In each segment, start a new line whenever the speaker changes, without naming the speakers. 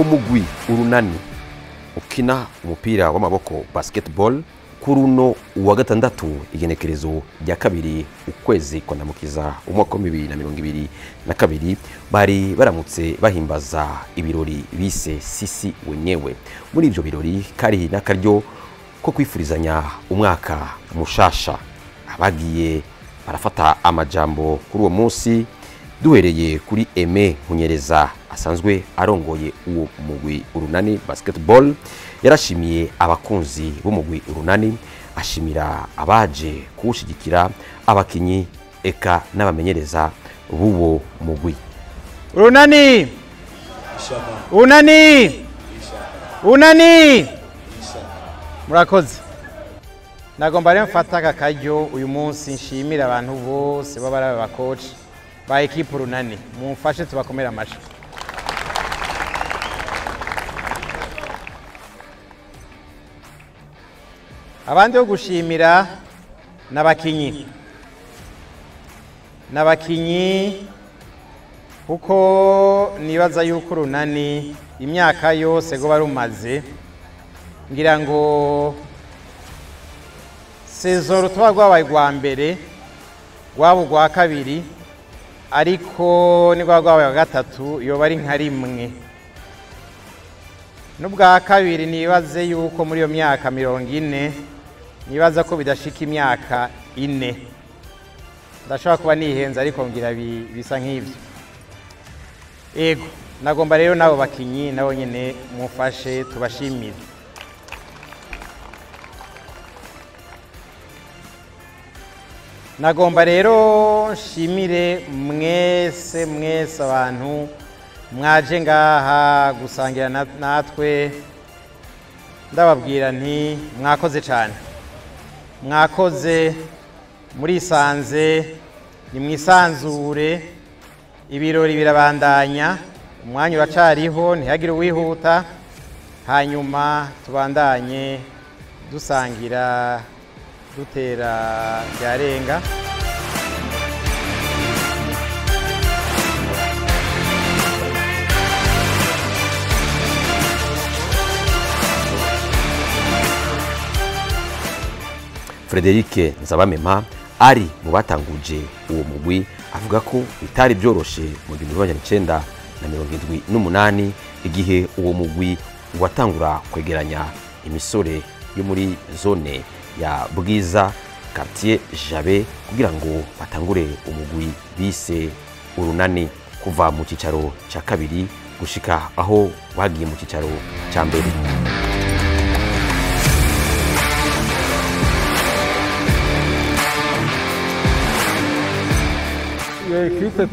umugwi urunani ukina umupira w'amaboko basketball kuruno uwa gatandatu igenekerezo rya kabiri ukwezi kondamukiza umwaka wa 2022 bari baramutse bahimbaza ibirori bise sisi wenyewe. Muri ivyo birori kari nakaryo ko kwifurizanya umwaka mushasha. Abagiye barafata amajambo kuri uwo munsi duhereye kuri Aime Nkunyereza asanzwe arongoye uwo mugwi urunani basketball. Yarashimiye abakunzi b'umugwi urunani, ashimira abaje kuwushigikira, abakinyi eka n'abamenyereza b'uwo mugwi.
Urunani unani murakoze. Nagomba rero mfata aka karyo uyu munsi nshimira abantu bose baba ari abakoci ba equipe urunani. Mumfashe tubakomera amashyi. Abandi yo gushimira n'abakinyi kuko nibaza yuko urunani imyaka yose go barumaze, ngira ngo sezoro tuba rwabaye rwa mbere rwaba rwa kabiri, ariko ni rwabaye rwa gatatu yoba ari nka rimwe. N'ubwa kabiri nibaze yuko muri iyo myaka 40 nibaza ko bidashika imyaka 4. Ndashaka kuba nihenze ariko ngira bisa nk'ivyo. Ego nagomba rero nabo bakinyi nabo nyene mufashe tubashimire. Nagomba rero nshimire mwese abantu mwaje ngaha gusangira natwe, ndababwira nti mwakoze cyane, mwakoze murisanze, ni mwisanzure, ibirori birabandanya, umwanya uracariho ntihagire uwihuta, hanyuma tubandanye dusangira dutera byarenga.
Frederic Nzabamema ari mu batanguje uwo mugwi avuga ko bitari byoroshe mu 1978 igihe uwo mugwi watangura kwegeranya imisore yo muri zone ya Bwiza quartier Jabe kugira ngo batangure umugwi bise urunani kuva mu cicaro ca kabiri gushika aho bagiye mu cicaro ca mbere.
Equipe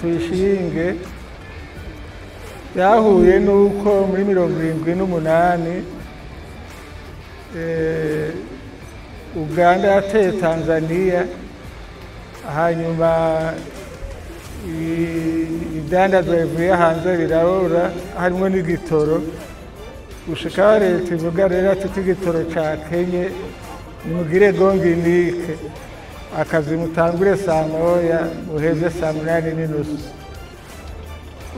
tuyishinge yahuye nuko muri 78 Uganda yateye Tanzania, hanyuma idandazwa bivuye hanze birarora harimo n'igitoro, gushika leta ivuga rero ati igitoro ca Kenya nimugire gonginike akazi mutangure saa moya muheze saa 8:30.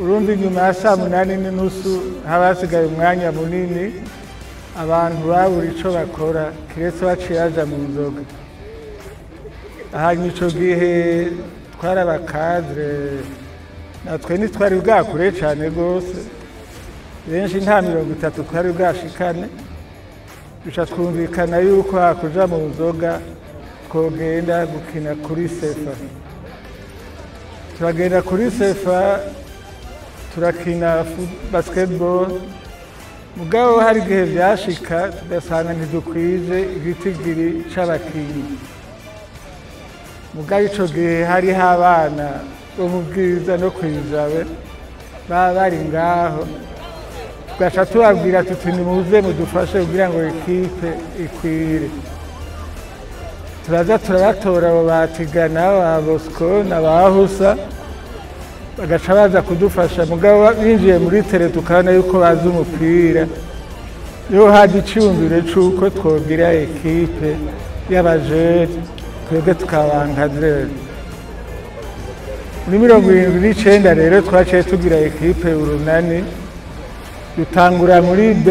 Urundi nyuma ya saa 8:30 habasigaye umwanya munini abantu babura ico bakora kiretse baciyaza mu nzoga. Hanyuma ico gihe twarabakadre natwe ntitwari bwakure cyane gose, benshi nta 30 twari bwashikane, duca twumvikana yuko hakuja mu nzoga twogenda gukina kuri sefa. Turagenda kuri sefa turakina basketball, mugabo hari gihe byashika tugasanga ntidukwije igitigiri c'abakinyi. Mugabo ico gihe hari abana bo mu Bwiza no kwijabe bari ngaho, tugaca tubabwira tuti nimuze mudufashe kugira ngo equipe ikwire. Turaza turabatora abo batigana ba Bosco na bahusa bagaca baza kudufasha, mugabo binjiye muri tele tukabona yuko bazi umupira. Yo haje icyumviro cy'uko twogira equipe y'abajeri twebwe tukabankadre. Muri 79 rero twaciye tugira equipe urunani dutangura muri B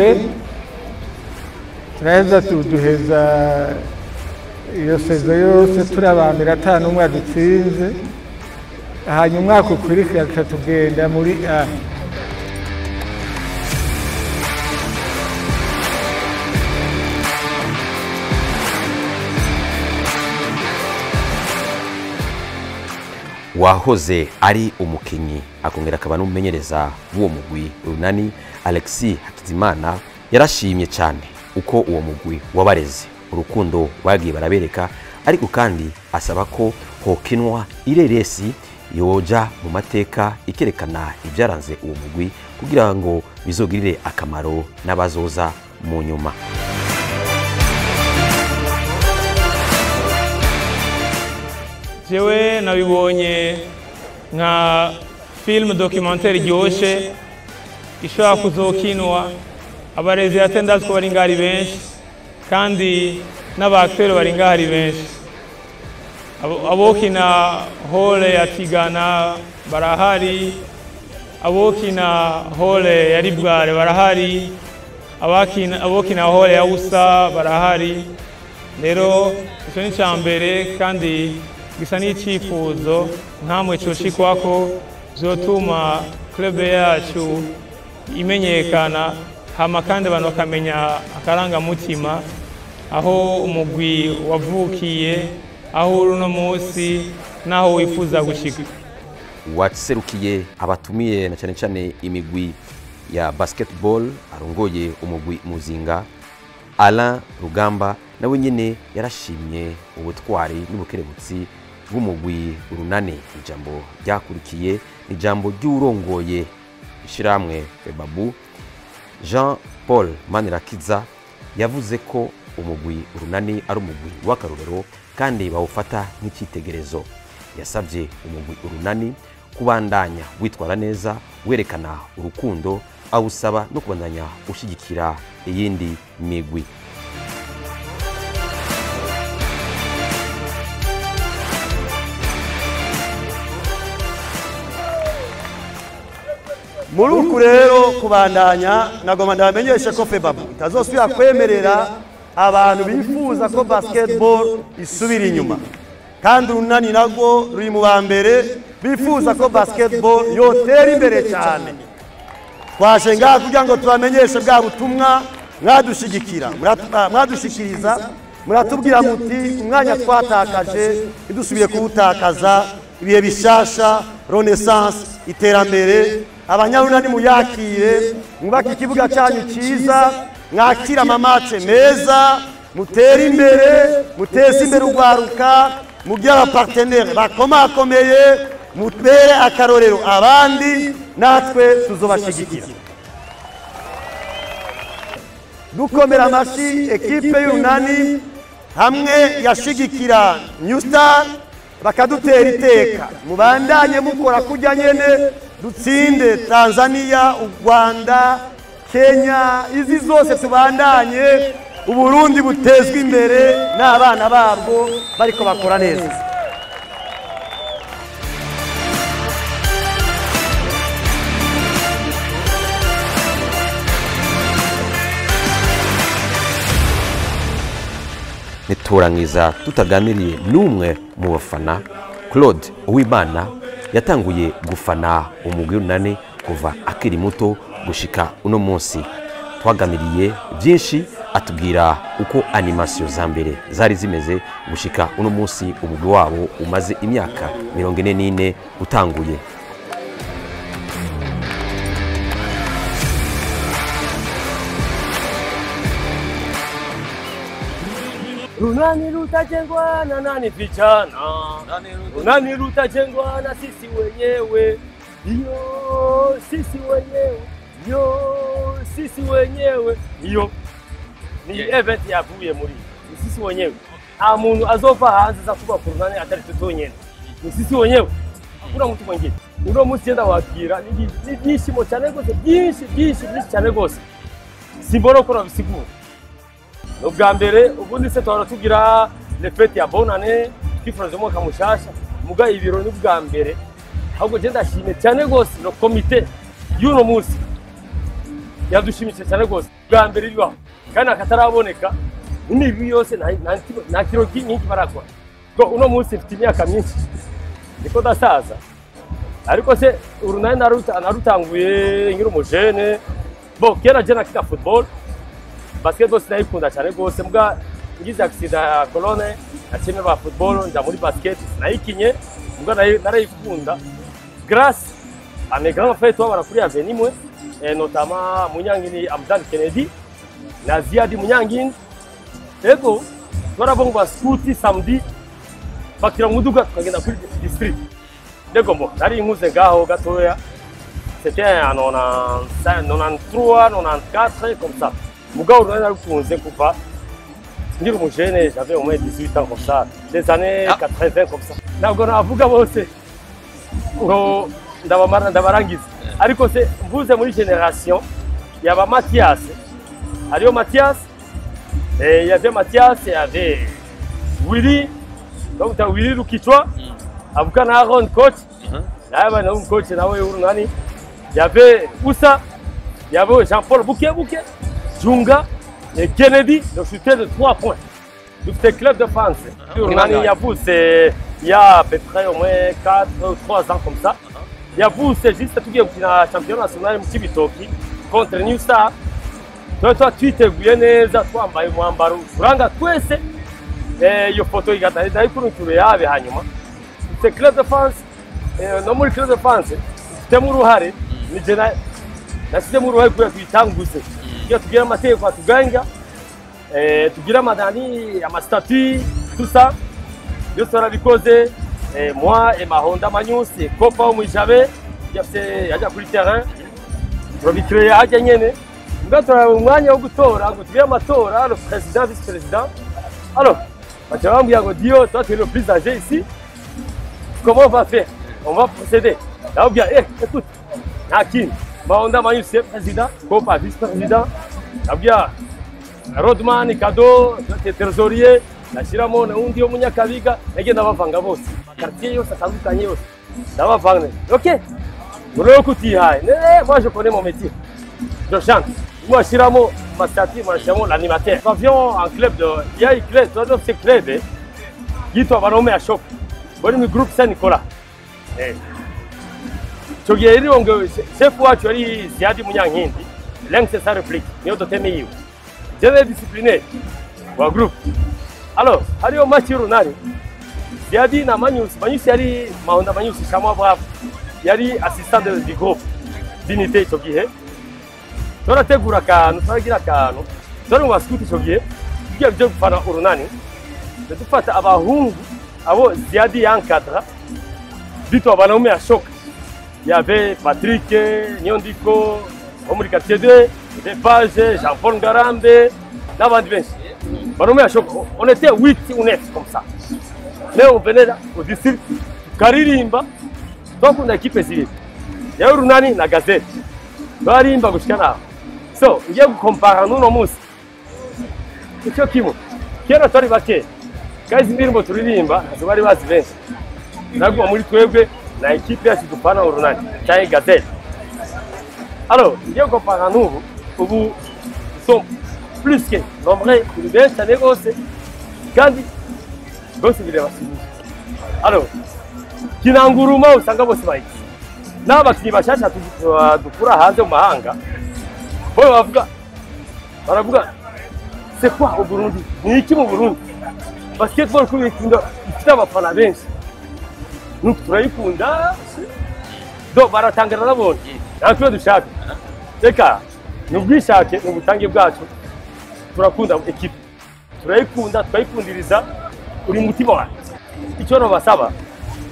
turaheza duheza iyo sezo yose turabambira ata n'umwe dutsinze hanyuma umwaka ukurikira tugenda muri A.
wahoze ari umukinyi akongera akaba n'umumenyereza w'uwo mugwi Urunani Alexis Hakizimana yarashimye cyane uko uwo mugwi wabareze urukundo bagiye barabereka, ariko kandi asaba ko hokinwa ireresi yoja mu mateka ikerekana ibyaranze uwo mugwi kugira ngo bizogirire akamaro n'abazoza mu nyuma.
jewe nabibonye nka film documentaire iryoshe ishobora kuzokinwa, abarezi ndazi ko bari ngari benshi kandi n'abaacteur bari ngari benshi, abokina hole ya Tigana barahari, abokina hole ya Ribware barahari, abokina hole ya Usa barahari. Rero icyo ni cyambere kandi gisa n'icyifuzo nkamwe coshikwako zotuma club yacu imenyekana, hama kandi abantu bakamenya akarangamutima aho umugwi wavukiye, aho uno munsi naho wifuza gushika.
Waserukiye abatumiye na cyane cyane imigwi ya basketball arongoye umugwi Muzinga Alain Rugamba nawe nyene yarashimye ubutwari n'ubukerebutsi bw'umugwi Urunani. Ijambo ryakurikiye ijambo ry'urongoye ishiramwe Febabu Jean Paul Manirakiza yavuze ko umugwi Urunani ari umugwi w'akarorero kandi bawufata nk'icyitegerezo. Yasabye umugwi Urunani kubandanya witwara neza werekana urukundo, awusaba no kubandanya ushigikira iyindi migwi.
Muri uku rero kubandanya nagoma ndamenyeshe ko Febabu itazosubira kwemerera abantu bifuza ko basketball isubira inyuma, kandi Urunani nago ruri mu bambere bifuza ko basketball yotera imbere cyane. Twaje ngaha kugira ngo tubamenyeshe bwa butumwa mwadushigikira, mwadushikiriza, muratubwira muti umwanya twatakaje idusubire kuwutakaza, ibihe bishasha, renaissance, iterambere. Abanyarunani muyakire, mwubake ikibuga cyanyu cyiza, mwakira amamace meza, mutere imbere, muteze imbere urwaruka, mugira abapartenere bakomakomeye, mutbere akarorero abandi, natwe tuzobashigikira. Dukomera amashi ekipe y'Urunani hamwe yashigikira New Star bakadutera iteka. Mubandanye mukora kujya nyene dutsinde Tanzania, u Rwanda, Kenya, izi zose tubandanye Uburundi butezwe imbere n'abana babwo bariko bakora neza.
Niturangiza tutaganiriye n'umwe mu bafana. Claude Uwimana yatanguye gufana umugwi Urunani kuva akiri muto gushika uno munsi. Twaganiriye byinshi, atubwira uko animation za mbere zari zimeze gushika uno munsi umugwi wabo umaze imyaka 44 utanguye.
Urunani rutajengwa na nani vijana, Urunani rutajengwa na sisi wenyewe, iyo sisi wenyewe, iyo sisi wenyewe, iyo ni event yavuye muri ni sisi wenyewe. Nta muntu azova hanze za kuba Urunani atari tutonyene, ni sisi wenyewe, hakuna mtu mwingine. Uno munsi yenda wakira ni byishimo cyane gose, byinshi cyane gose, simbona ko nabisigura. Ubwa mbere ubundi se twara tugira le fête ya bonne année twifuza umwaka mushasha, muga ibiro ni bwa mbere ahubwo je ndashimye cyane gose no komite y'uno munsi yadushimishije cyane rwose bwa mbere bibaho kandi akataraboneka n'imigwi yose nta kiro nyinshi barakora ngo uno munsi mfite imyaka myinshi niko ndasaza ariko se urunani narutanguye ngira umujene bo kera je nakina football basketball sinayikunda cyane rwose mbwa ngize accident ya colonne nakine ba football nja muri basket nayikinye mbwa narayikunda grâce à mes grands frères twabara kuri avenimwe notamment Munyangini Abdal Kennedy na Ziadi Munyangini ego twarabonga scout samedi bakira muduga tukagenda kuri district ego mo nari inkuze ngaho gatoya c'était en 95 93 94 comme ça mugabo nari narukunze kuva ngira umujene j'avais au moins 18 ans comme ça des années 80 comme ça ntabwo navuga bose ngo ndabarangiza ariko se mvuze muri generation yaba Mathias ariyo Mathias il y avait Mathias il y avait Willy donc t'as Willy Lukichwa avuka na Aaron coach nawe na coach nawe urunani il y avait Oussa il y avait Jean-Paul Bouquet Junga et Kennedy le shooter de 3 points du club de France urunani il y a à peu près au moins 4 ou 3 ans comme ça yavuse juste tugiye gukina championnat national mu Kibitoki contre New Star toi twiteguye neza twambaye umwambaro uranga twese iyo foto igataye kurukure yabe hanyuma c'est club de France no muri club de France temu ruhare ni jena nasizemu ruhare kuya twitanguze iyo tugira amategeko atuganga tugira madani amastatut tout ça yo sora bikoze moi et Mahonda Magnus et Kopa Mwijabe yajya kuri terrain turabikire hajya nyene ngatora umwanya wo gutora ngo tubiye amatora le président vice président alors bacaba ngo Dio toi tu es le plus âgé ici comment on va faire on va procéder là bien écoute Hakim Mahonda Magnus c'est président Kopa vice président là bien Rodman Kado trésorier nashyiramo na undi yo Munyakabiga nagenda bavanga bose quartier yose atandukanye yose ndabavanga ok ureko kutihaye moi je connais mon métier je chante moi shiramo mastati moi shiramo l'animateur avion en club de il y club toi c'est club yitwa Barome ya shop bari mu groupe Saint Nicolas Chogeri ngo chef wacu ari Ziadi Munyankindi l'ense sa réplique niyo dotemeye je vais discipliner wa groupe. Alors, hariyo match y'urunani Ziadi na Magnus yari Mahonda Magnus Shamwa Bravo yari assistant du groupe d'unité icyo gihe turategura akantu turagira akantu turi mu bascout icyo gihe tugiye byo gufana urunani dufata abahungu abo Ziadi yankadra bitwa Barome ya Shock il y avait Patrick Nyondiko muri quartier 2 Depage Jean-Paul Ngarambe n'abandi benshi Barome ya Shock on était 8 ou 9 comme ça mais on venait au district karirimba twakunda equipe zibiri ya urunani na Gazette barimba gushikana so ngiye gukompara n'uno munsi icyo kimo kera tari bake guys indirimbo turirimba azo bari bazi benshi nagwa muri twebwe na equipe yacu dupana urunani cyane Gazette alors ngiye gukompara n'ubu ubu sont plus que nombreux kuri benshi cyane gose kandi bose bireba simuzi alors kinanguruma usanga bose bayiki n'abakinyi bashasha dukura hanze mu mahanga bo baravuga c'est quoi au Burundi ni iki mu Burundi basketball kuri ikunda ifite abafana benshi nuko turayikunda do baratangara nabone natwe dushaka reka nubwishake ubutange bwacu turakunda equipe turayikunda twayikundiriza uri mutima wacu icyo no basaba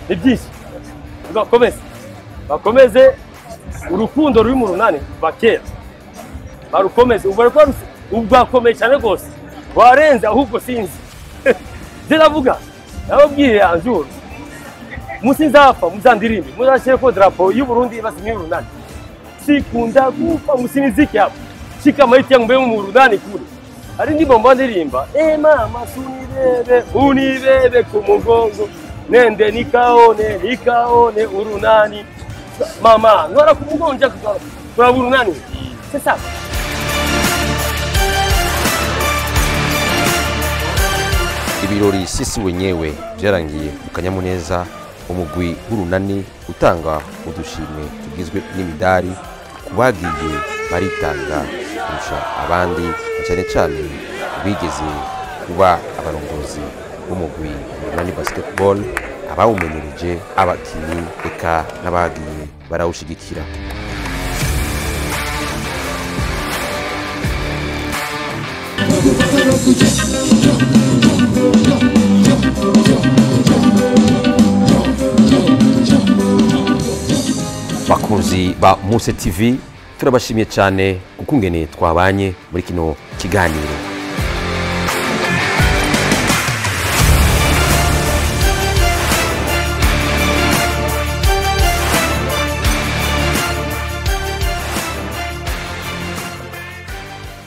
ni byinshi bakomeze urukundo ruri mu runani bakera barukomeze ubwakomeye cyane rwose warenze ahubwo sinzi ziravuga nababwiye anjuru musinzapfa muzandirimbe muzashyire ko drapo y'u Burundi basimye urunani sikunda gupfa musiniziki hapo shika maiti yangu mbemu mu runani kule ari ndimo mbandirimba mama unibebe ku mugongo nende nikaone urunani mama ngora ku mugongo nja kuzara urunani c'est ça
ibirori sisi wenyewe byarangiye mu kanyamuneza. Umugwi w'urunani utanga udushimwe tugizwe n'imidari ku bagiye baritanga kurusha abandi, cyane cyane bigeze kuba abarongozi b'umugwi w'urunani basketball, abawumenyereje, abakinyi eka n'abagiye barawushigikira. Bakunzi ba Muse TV, turabashimiye cyane kuko ngene twabanye muri kino kiganiro.